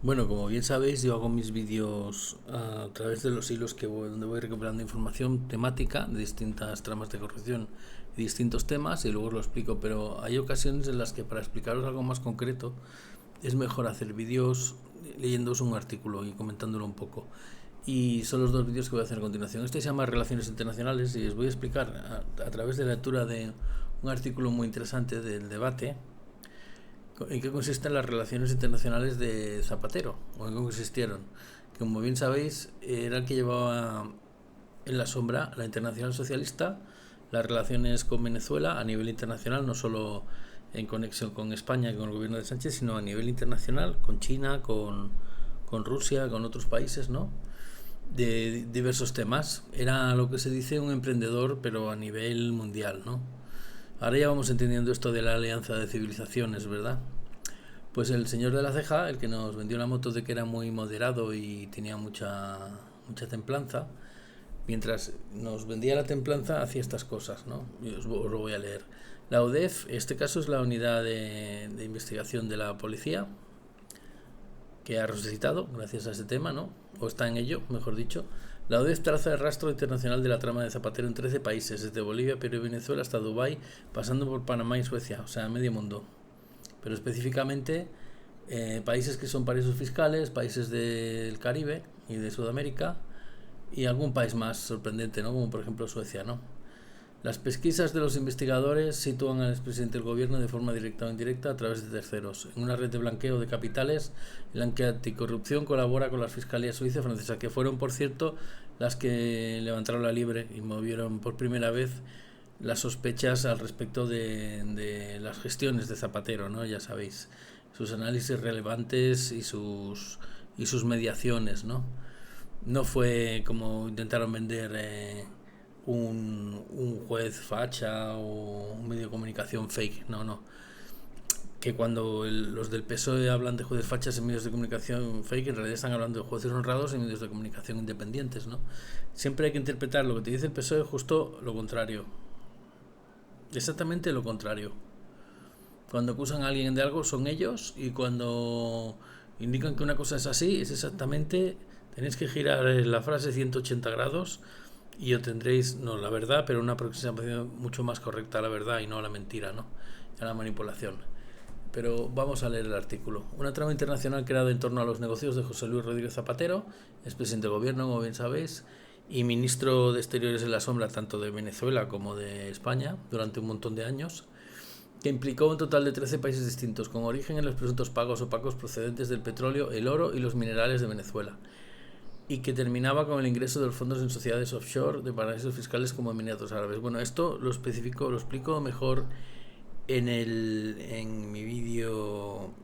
Bueno, como bien sabéis, yo hago mis vídeos a través de los hilos donde voy recopilando información temática de distintas tramas de corrupción y distintos temas y luego os lo explico, pero hay ocasiones en las que para explicaros algo más concreto es mejor hacer vídeos leyéndoos un artículo y comentándolo un poco. Y son los dos vídeos que voy a hacer a continuación. Este se llama Relaciones Internacionales y os voy a explicar a través de la lectura de un artículo muy interesante del debate en qué consisten las relaciones internacionales de Zapatero, o en qué consistieron. Como bien sabéis, era el que llevaba en la sombra la Internacional Socialista, las relaciones con Venezuela a nivel internacional, no solo en conexión con España y con el gobierno de Sánchez, sino a nivel internacional, con China, con Rusia, con otros países, ¿no? De diversos temas. Era lo que se dice un emprendedor, pero a nivel mundial, ¿no? Ahora ya vamos entendiendo esto de la alianza de civilizaciones, ¿verdad? Pues el señor de la ceja, el que nos vendió la moto de que era muy moderado y tenía mucha templanza, mientras nos vendía la templanza hacía estas cosas, ¿no? Os lo voy a leer. La UDEF, este caso es la unidad de investigación de la policía, que ha resucitado gracias a ese tema, ¿no? O está en ello, mejor dicho. La UDEF traza el rastro internacional de la trama de Zapatero en 13 países, desde Bolivia, Perú y Venezuela hasta Dubái, pasando por Panamá y Suecia, o sea, medio mundo. Pero específicamente países que son paraísos fiscales, países del Caribe y de Sudamérica y algún país más sorprendente, ¿no? Como por ejemplo Suecia, ¿no? Las pesquisas de los investigadores sitúan al expresidente del gobierno de forma directa o indirecta a través de terceros. En una red de blanqueo de capitales, el anticorrupción colabora con las fiscalías suiza y francesa, que fueron, por cierto, las que levantaron la liebre y movieron por primera vez las sospechas al respecto de las gestiones de Zapatero, ¿no? Ya sabéis, sus análisis relevantes y sus mediaciones, ¿no? No fue como intentaron vender un juez facha o un medio de comunicación fake, no, no. Que cuando los del PSOE hablan de jueces fachas en medios de comunicación fake, en realidad están hablando de jueces honrados en medios de comunicación independientes, ¿no? Siempre hay que interpretar lo que te dice el PSOE justo lo contrario. Exactamente lo contrario. Cuando acusan a alguien de algo son ellos y cuando indican que una cosa es así es exactamente... Tenéis que girar la frase 180 grados y obtendréis, no la verdad, pero una aproximación mucho más correcta a la verdad y no a la mentira, ¿no? A la manipulación. Pero vamos a leer el artículo. Una trama internacional creada en torno a los negocios de José Luis Rodríguez Zapatero, es presidente del gobierno, como bien sabéis, y ministro de Exteriores en la sombra tanto de Venezuela como de España durante un montón de años, que implicó un total de 13 países distintos, con origen en los presuntos pagos opacos procedentes del petróleo, el oro y los minerales de Venezuela, y que terminaba con el ingreso de los fondos en sociedades offshore de paraísos fiscales como Emiratos Árabes. Bueno, esto lo especifico, lo explico mejor en mi vídeo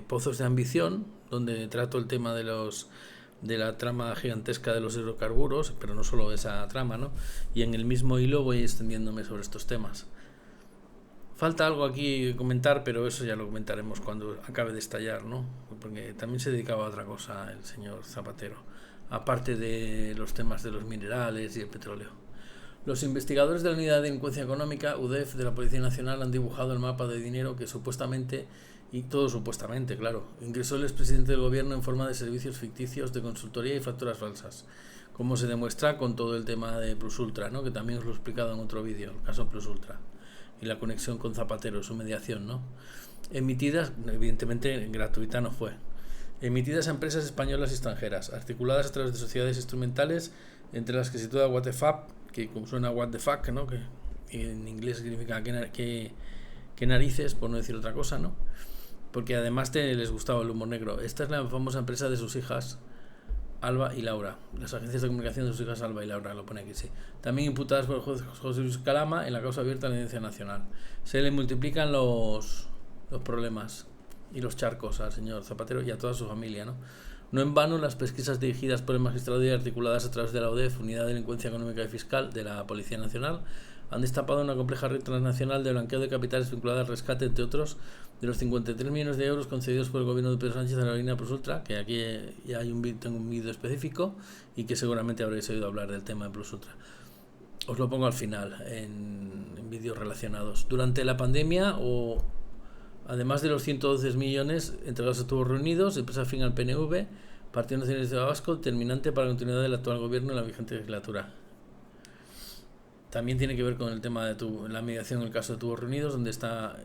Pozos de Ambición, donde trato el tema de la trama gigantesca de los hidrocarburos, pero no solo esa trama, ¿no? Y en el mismo hilo voy extendiéndome sobre estos temas. Falta algo aquí comentar, pero eso ya lo comentaremos cuando acabe de estallar, ¿no? Porque también se dedicaba a otra cosa el señor Zapatero, aparte de los temas de los minerales y el petróleo. Los investigadores de la Unidad de Delincuencia Económica, UDEF, de la Policía Nacional han dibujado el mapa de dinero que supuestamente, y todo supuestamente, claro, ingresó el expresidente del gobierno en forma de servicios ficticios de consultoría y facturas falsas, como se demuestra con todo el tema de Plus Ultra, ¿no? Que también os lo he explicado en otro vídeo, el caso Plus Ultra y la conexión con Zapatero, su mediación, ¿no? Emitidas, evidentemente gratuita no fue. Emitidas a empresas españolas y extranjeras, articuladas a través de sociedades instrumentales, entre las que se sitúa What the Fuck, que como suena What the Fuck, ¿no? Que en inglés significa que narices, por no decir otra cosa, ¿no? Porque además les gustaba el humor negro. Esta es la famosa empresa de sus hijas, Alba y Laura. Las agencias de comunicación de sus hijas Alba y Laura, lo pone aquí, sí. También imputadas por el juez José Luis Calama en la causa abierta a la Audiencia Nacional. Se le multiplican los problemas y los charcos al señor Zapatero y a toda su familia, ¿no? No en vano, las pesquisas dirigidas por el magistrado y articuladas a través de la UDEF, Unidad de Delincuencia Económica y Fiscal de la Policía Nacional, han destapado una compleja red transnacional de blanqueo de capitales vinculada al rescate, entre otros, de los 53 millones de euros concedidos por el gobierno de Pedro Sánchez a la línea Plus Ultra, que aquí ya hay tengo un vídeo específico y que seguramente habréis oído hablar del tema de Plus Ultra. Os lo pongo al final, en vídeos relacionados. Durante la pandemia o además de los 112 millones entregados a Tubos Reunidos, empresa afín al PNV, Partido Nacionalista Vasco, determinante para la continuidad del actual gobierno en la vigente legislatura. También tiene que ver con el tema de la mediación en el caso de Tubos Reunidos, donde está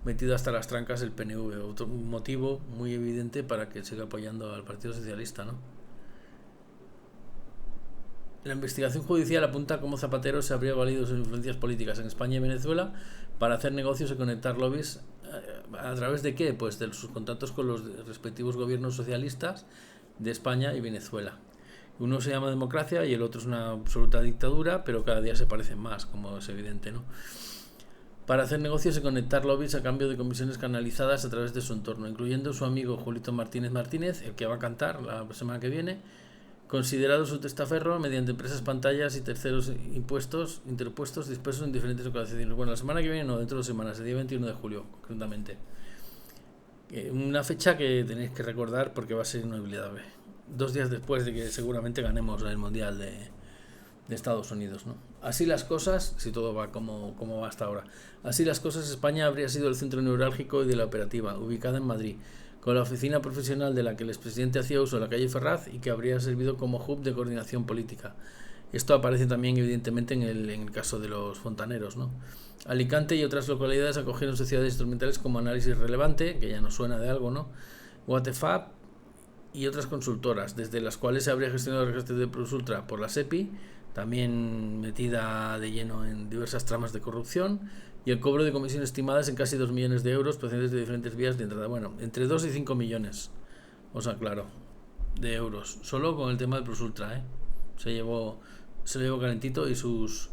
metido hasta las trancas el PNV. Otro motivo muy evidente para que siga apoyando al Partido Socialista, ¿no? La investigación judicial apunta cómo Zapatero se habría valido sus influencias políticas en España y Venezuela para hacer negocios y conectar lobbies. ¿A través de qué? Pues de sus contactos con los respectivos gobiernos socialistas de España y Venezuela. Uno se llama democracia y el otro es una absoluta dictadura, pero cada día se parecen más, como es evidente, ¿no? Para hacer negocios y conectar lobbies a cambio de comisiones canalizadas a través de su entorno, incluyendo su amigo Julito Martínez, el que va a cantar la semana que viene, considerado su testaferro mediante empresas pantallas y terceros interpuestos dispersos en diferentes ocasiones. Bueno, la semana que viene no, dentro de 2 semanas, el día 21 de julio, concretamente. Una fecha que tenéis que recordar porque va a ser inolvidable. 2 días después de que seguramente ganemos el Mundial de Estados Unidos, ¿no? Así las cosas, si todo va como va hasta ahora. Así las cosas, España habría sido el centro neurálgico y de la operativa, ubicada en Madrid, con la oficina profesional de la que el expresidente hacía uso en la calle Ferraz y que habría servido como hub de coordinación política. Esto aparece también evidentemente en el caso de los fontaneros, ¿no? Alicante y otras localidades acogieron sociedades instrumentales como Análisis Relevante, que ya nos suena de algo, ¿no? WTFAP y otras consultoras, desde las cuales se habría gestionado el registro de PlusUltra por la SEPI, también metida de lleno en diversas tramas de corrupción, y el cobro de comisiones estimadas en casi 2 millones de euros procedentes de diferentes vías de entrada. Bueno, entre 2 y 5 millones, os aclaro, de euros, solo con el tema del PlusUltra, ¿eh? Se lo llevó calentito y sus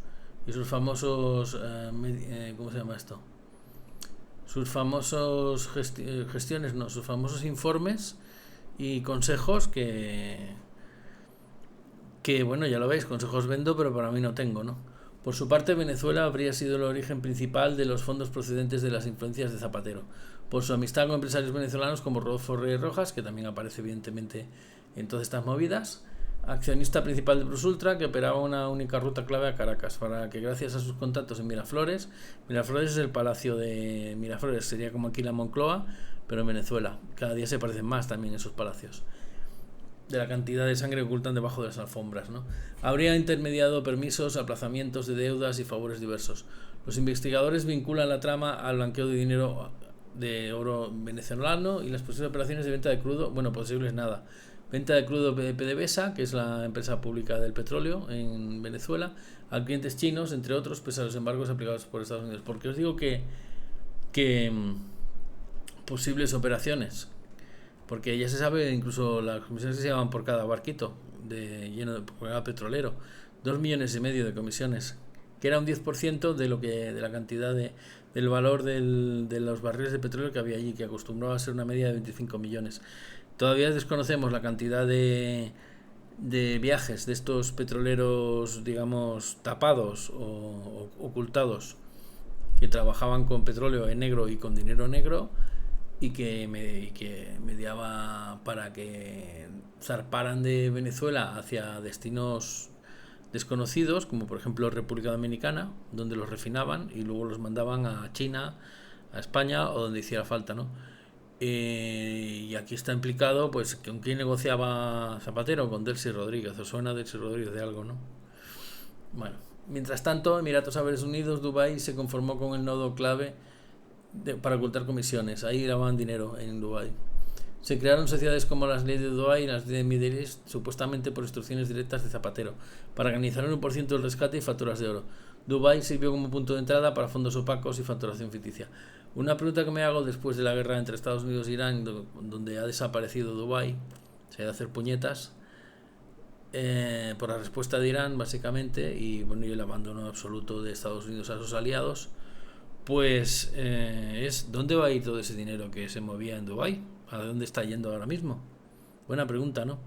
famosos, ¿cómo se llama esto? Sus famosos gestiones, no, sus famosos informes y consejos que bueno, ya lo veis, consejos vendo, pero para mí no tengo, ¿no? Por su parte, Venezuela habría sido el origen principal de los fondos procedentes de las influencias de Zapatero, por su amistad con empresarios venezolanos como Rodolfo Reyes Rojas, que también aparece evidentemente en todas estas movidas, accionista principal de PlusUltra, que operaba una única ruta clave a Caracas, para que gracias a sus contactos en Miraflores es el palacio de Miraflores, sería como aquí la Moncloa, pero en Venezuela. Cada día se parecen más también esos palacios, de la cantidad de sangre que ocultan debajo de las alfombras, ¿no? Habría intermediado permisos, aplazamientos de deudas y favores diversos. Los investigadores vinculan la trama al blanqueo de dinero de oro venezolano y las posibles operaciones de venta de crudo, bueno, posibles nada. Venta de crudo de PDVSA, que es la empresa pública del petróleo en Venezuela, a clientes chinos, entre otros, pese a los embargos aplicados por Estados Unidos. Porque os digo que posibles operaciones, porque ya se sabe, incluso las comisiones que se llaman por cada barquito por cada petrolero, 2,5 millones de comisiones, que era un 10% de la cantidad del valor de los barriles de petróleo que había allí, que acostumbraba a ser una media de 25 millones. Todavía desconocemos la cantidad de viajes de estos petroleros, digamos, tapados o ocultados, que trabajaban con petróleo en negro y con dinero negro, y que mediaba para que zarparan de Venezuela hacia destinos desconocidos, como por ejemplo República Dominicana, donde los refinaban y luego los mandaban a China, a España o donde hiciera falta, ¿no? Y aquí está implicado, pues, con quién negociaba Zapatero, con Delcy Rodríguez. ¿Os suena Delcy Rodríguez de algo, no? Bueno, mientras tanto, Emiratos Árabes Unidos, Dubái, se conformó con el nodo clave para ocultar comisiones. Ahí lavaban dinero en Dubái. Se crearon sociedades como las leyes de Dubái y las de Middle East, supuestamente por instrucciones directas de Zapatero, para organizar un 1% del rescate y facturas de oro. Dubái sirvió como punto de entrada para fondos opacos y facturación ficticia. Una pregunta que me hago después de la guerra entre Estados Unidos e Irán, donde ha desaparecido Dubái, se ha de hacer puñetas, por la respuesta de Irán, básicamente, y bueno, y el abandono absoluto de Estados Unidos a sus aliados, pues es ¿dónde va a ir todo ese dinero que se movía en Dubái? ¿A dónde está yendo ahora mismo? Buena pregunta, ¿no?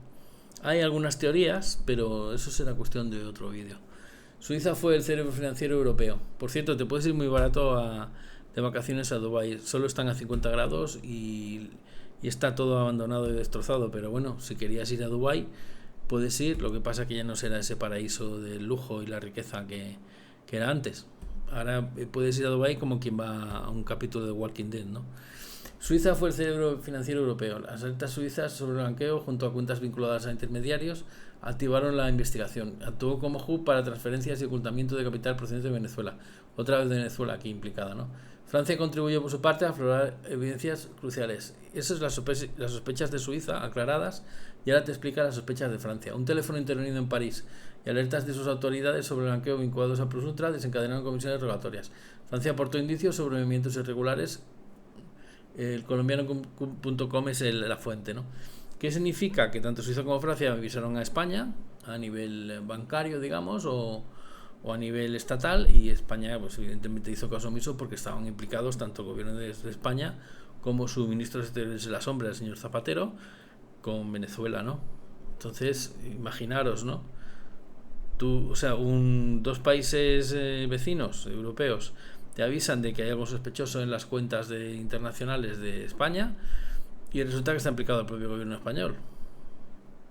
Hay algunas teorías, pero eso será cuestión de otro vídeo. Suiza fue el cerebro financiero europeo. Por cierto, te puedes ir muy barato de vacaciones a Dubái. Solo están a 50 grados y está todo abandonado y destrozado. Pero bueno, si querías ir a Dubái, puedes ir. Lo que pasa es que ya no será ese paraíso del lujo y la riqueza que era antes. Ahora puedes ir a Dubái como quien va a un capítulo de Walking Dead, ¿no? Suiza fue el cerebro financiero europeo. Las alertas suizas sobre el blanqueo, junto a cuentas vinculadas a intermediarios, activaron la investigación. Actuó como hub para transferencias y ocultamiento de capital procedente de Venezuela. Otra vez de Venezuela aquí implicada, ¿no? Francia contribuyó por su parte a aflorar evidencias cruciales. Esas son las sospechas de Suiza aclaradas, y ahora te explica las sospechas de Francia. Un teléfono intervenido en París y alertas de sus autoridades sobre el blanqueo vinculados a Plus Ultra desencadenaron comisiones rogatorias. Francia aportó indicios sobre movimientos irregulares. El colombiano.com es la fuente, ¿no? ¿Qué significa? Que tanto Suiza como Francia avisaron a España a nivel bancario, digamos, o a nivel estatal, y España pues evidentemente hizo caso omiso porque estaban implicados tanto el gobierno de España como su ministro de la sombra, el señor Zapatero, con Venezuela, ¿no? Entonces, imaginaros, ¿no? Dos países vecinos europeos te avisan de que hay algo sospechoso en las cuentas internacionales de España, y resulta que está implicado el propio gobierno español.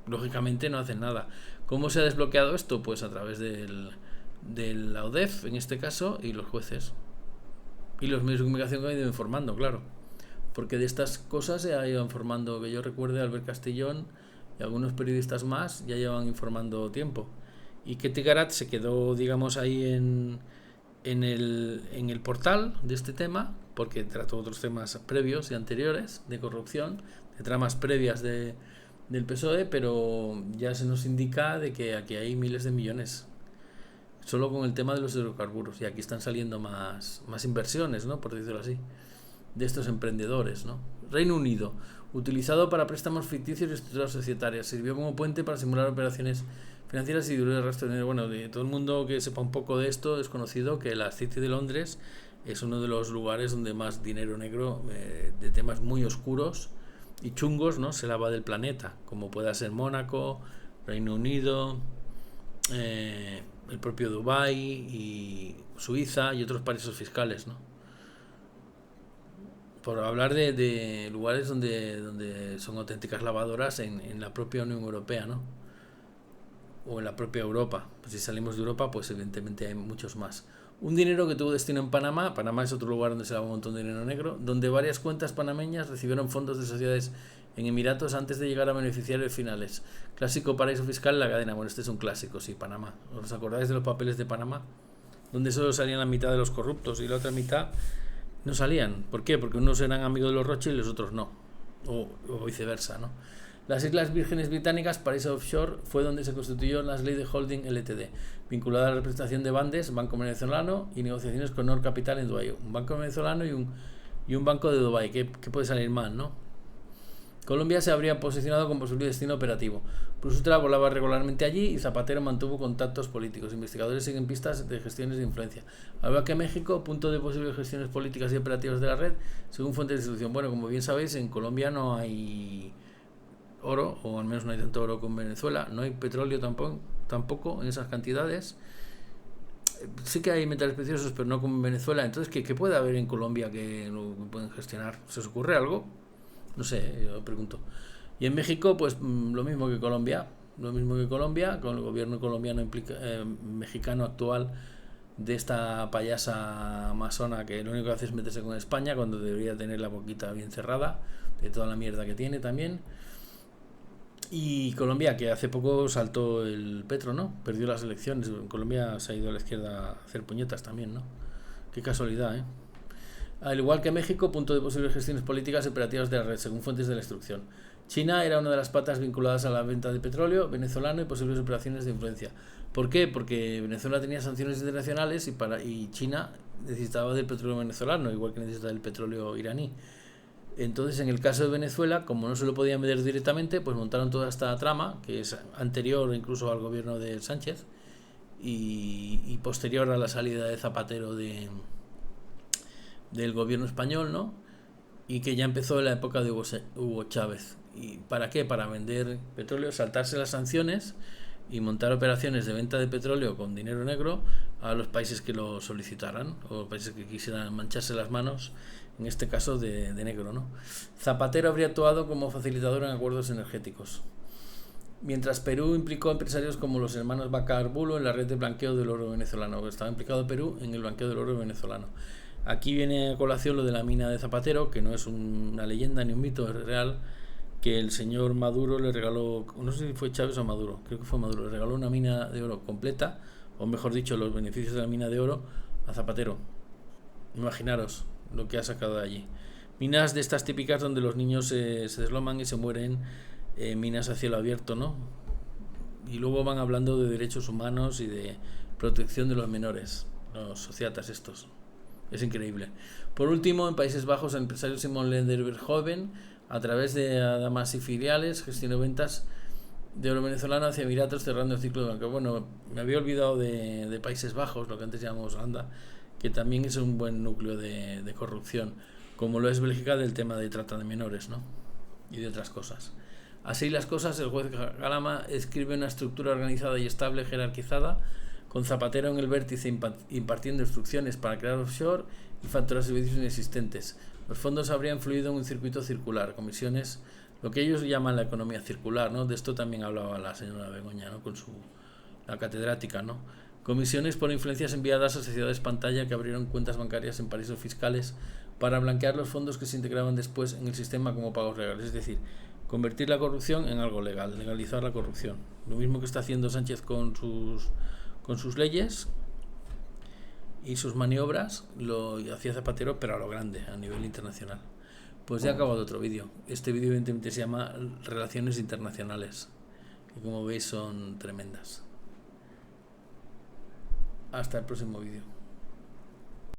Lógicamente no hacen nada. ¿Cómo se ha desbloqueado esto? Pues a través de la ODEF, en este caso, y los jueces. Y los medios de comunicación que han ido informando, claro. Porque de estas cosas se ha ido informando, que yo recuerde, Albert Castillón y algunos periodistas más ya llevan informando tiempo. Y Ketty Garat se quedó, digamos, ahí en el portal de este tema, porque trató otros temas previos y anteriores de corrupción, de tramas previas del PSOE, pero ya se nos indica de que aquí hay miles de millones solo con el tema de los hidrocarburos, y aquí están saliendo más inversiones, ¿no? Por decirlo así, de estos emprendedores, ¿no? Reino Unido, utilizado para préstamos ficticios y estructuras societarias, sirvió como puente para simular operaciones financieras y diluir el rastro de dinero. Bueno, de todo el mundo que sepa un poco de esto es conocido que la City de Londres es uno de los lugares donde más dinero negro de temas muy oscuros y chungos, ¿no? Se lava del planeta, como pueda ser Mónaco, Reino Unido, el propio Dubái y Suiza y otros paraísos fiscales, ¿no? Por hablar de lugares donde son auténticas lavadoras en la propia Unión Europea, ¿no? O en la propia Europa. Pues si salimos de Europa, pues evidentemente hay muchos más. Un dinero que tuvo destino en Panamá. Panamá es otro lugar donde se lava un montón de dinero negro, donde varias cuentas panameñas recibieron fondos de sociedades en Emiratos antes de llegar a beneficiarios finales. Clásico paraíso fiscal en la cadena. Bueno, este es un clásico, sí, Panamá. ¿Os acordáis de los papeles de Panamá? Donde solo salían la mitad de los corruptos y la otra mitad no salían. ¿Por qué? Porque unos eran amigos de los Rothschild y los otros no. O viceversa, ¿no? Las Islas Vírgenes Británicas, paraíso offshore, fue donde se constituyó la ley de holding Ltd, vinculada a la representación de Bandes, Banco Venezolano, y negociaciones con Nord Capital en Dubái. Un banco venezolano y un banco de Dubái. ¿Qué puede salir mal, no? Colombia se habría posicionado como posible destino operativo. Plus Ultra volaba regularmente allí y Zapatero mantuvo contactos políticos. Investigadores siguen pistas de gestiones de influencia. Al que México, punto de posibles gestiones políticas y operativas de la red, según fuentes de institución. Bueno, como bien sabéis, en Colombia no hay oro, o al menos no hay tanto oro como en Venezuela. No hay petróleo tampoco en esas cantidades. Sí que hay metales preciosos, pero no como en Venezuela. Entonces, ¿qué puede haber en Colombia que no pueden gestionar? ¿Se os ocurre algo? No sé, yo pregunto. Y en México, pues lo mismo que Colombia, con el gobierno colombiano mexicano actual, de esta payasa amazona que lo único que hace es meterse con España cuando debería tener la boquita bien cerrada de toda la mierda que tiene también. Y Colombia, que hace poco saltó el Petro, ¿no? Perdió las elecciones. En Colombia se ha ido a la izquierda a hacer puñetas también, ¿no? Qué casualidad, ¿eh? Al igual que México, punto de posibles gestiones políticas y operativas de la red, según fuentes de la instrucción. China era una de las patas vinculadas a la venta de petróleo venezolano y posibles operaciones de influencia. ¿Por qué? Porque Venezuela tenía sanciones internacionales y China necesitaba del petróleo venezolano, igual que necesitaba del petróleo iraní. Entonces, en el caso de Venezuela, como no se lo podían meter directamente, pues montaron toda esta trama, que es anterior incluso al gobierno de Sánchez y posterior a la salida de Zapatero del gobierno español, ¿no? Y que ya empezó en la época de Hugo Chávez. ¿Y para qué? Para vender petróleo, saltarse las sanciones y montar operaciones de venta de petróleo con dinero negro a los países que lo solicitaran, o países que quisieran mancharse las manos, en este caso de negro, ¿no? Zapatero habría actuado como facilitador en acuerdos energéticos. Mientras Perú implicó a empresarios como los hermanos Bacar-Bulo en la red de blanqueo del oro venezolano. Estaba implicado Perú en el blanqueo del oro venezolano. Aquí viene a colación lo de la mina de Zapatero, que no es una leyenda ni un mito, es real, que el señor Maduro le regaló, no sé si fue Chávez o Maduro, creo que fue Maduro, le regaló una mina de oro completa, o mejor dicho, los beneficios de la mina de oro a Zapatero. Imaginaros lo que ha sacado de allí. Minas de estas típicas donde los niños se desloman y se mueren, minas a cielo abierto, ¿no? Y luego van hablando de derechos humanos y de protección de los menores, los sociatas estos. Es increíble. Por último, en Países Bajos, el empresario Simon Lederverhoeven, a través de damas y filiales, gestionó ventas de oro venezolano hacia Emiratos, cerrando el ciclo de banco. Bueno, me había olvidado de Países Bajos, lo que antes llamamos Holanda, que también es un buen núcleo de corrupción, como lo es Bélgica del tema de trata de menores, ¿no? Y de otras cosas. Así las cosas, el juez Galama escribe una estructura organizada y estable, jerarquizada, con Zapatero en el vértice impartiendo instrucciones para crear offshore y facturar servicios inexistentes. Los fondos habrían fluido en un circuito circular, comisiones, lo que ellos llaman la economía circular, ¿no? De esto también hablaba la señora Begoña, ¿no? Con la catedrática, ¿no? Comisiones por influencias enviadas a sociedades pantalla que abrieron cuentas bancarias en paraísos fiscales para blanquear los fondos que se integraban después en el sistema como pagos legales. Es decir, convertir la corrupción en algo legal, legalizar la corrupción. Lo mismo que está haciendo Sánchez con sus leyes y sus maniobras, lo hacía Zapatero, pero a lo grande, a nivel internacional. Pues ya he acabado otro vídeo. Este vídeo evidentemente se llama Relaciones Internacionales, que como veis son tremendas. Hasta el próximo vídeo.